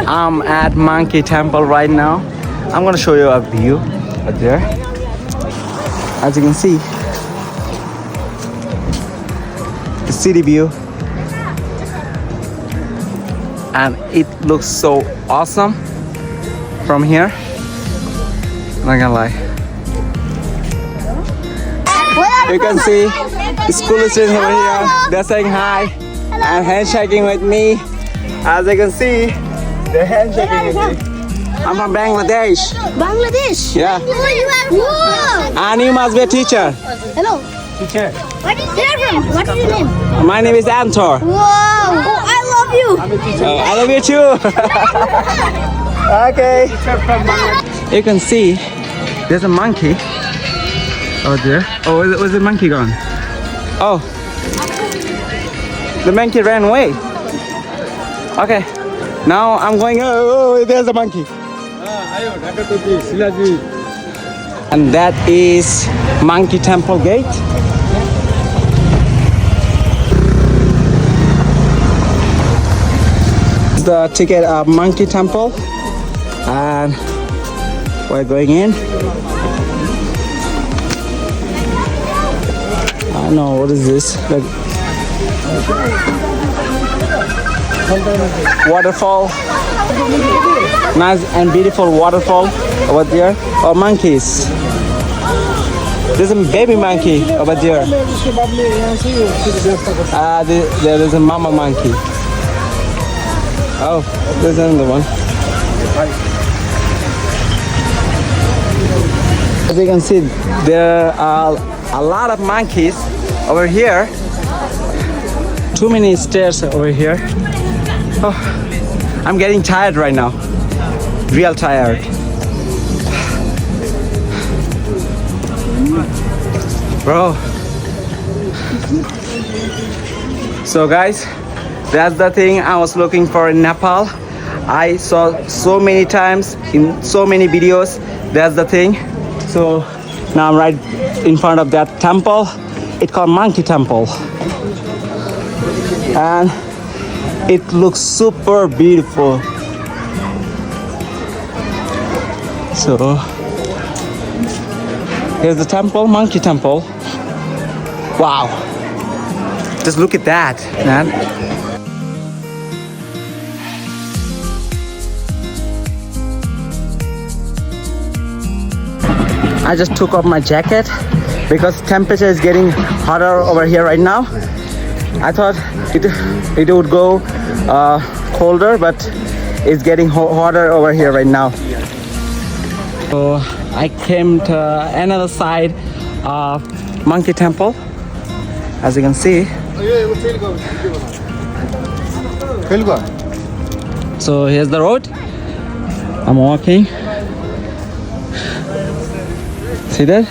I'm at Monkey Temple right now. I'm gonna show you a view right there. As you can see, the city view, and it looks so awesome from here. Not gonna lie. You can see school students over here. They're saying hi and handshaking with me. As you can see, they're handshaking with me. I'm from Bangladesh. Bangladesh? Yeah. Whoa! And you must be a teacher. Hello. Teacher. What is your name? What is your name? My name is Antor. Whoa! Oh, I love you. I love you too. Okay. You can see there's a monkey over there. Oh, was the monkey gone? Oh, the monkey ran away. Okay, now I'm going. Oh, there's a monkey. And that is Monkey Temple gate. The ticket of Monkey Temple, and we're going in. I don't know what is this. Like waterfall, nice and beautiful waterfall over there. Oh, monkeys. There's a baby monkey over there. There is a mama monkey. Oh, there's another one. As you can see, there are a lot of monkeys over here. Too many stairs over here. Oh, I'm getting tired right now. Real tired. Bro. So guys, that's the thing I was looking for in Nepal. I saw so many times in so many videos. That's the thing. So now I'm right in front of that temple. It's called Monkey Temple. And it looks super beautiful. So here's the temple, Monkey Temple. Wow. Just look at that, man. I just took off my jacket because temperature is getting hotter over here right now. I thought it would go colder, but it's getting hotter over here right now. So I came to another side of Monkey Temple. As you can see. So here's the road. I'm walking. See that?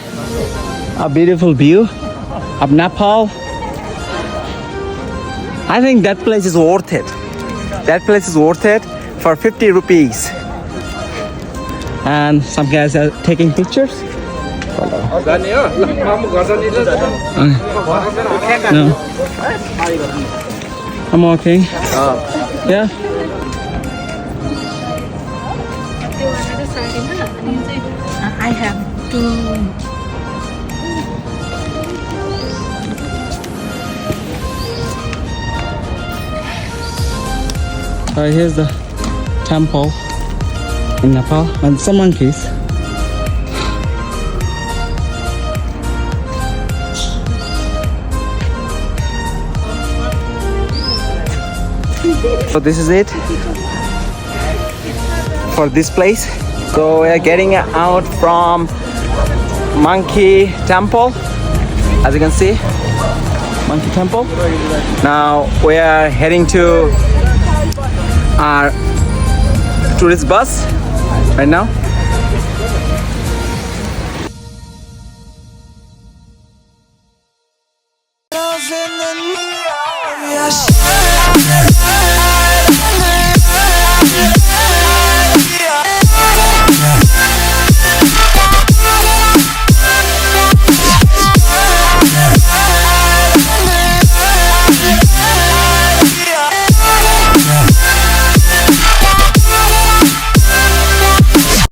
A beautiful view of Nepal. I think that place is worth it. That place is worth it for 50 rupees. And some guys are taking pictures. No. I'm walking. Yeah. I have to. Here's the temple in Nepal and some monkeys. So this is it for this place. So we are getting out from Monkey Temple. As you can see, Monkey Temple. Now we are heading to our tourist bus right now.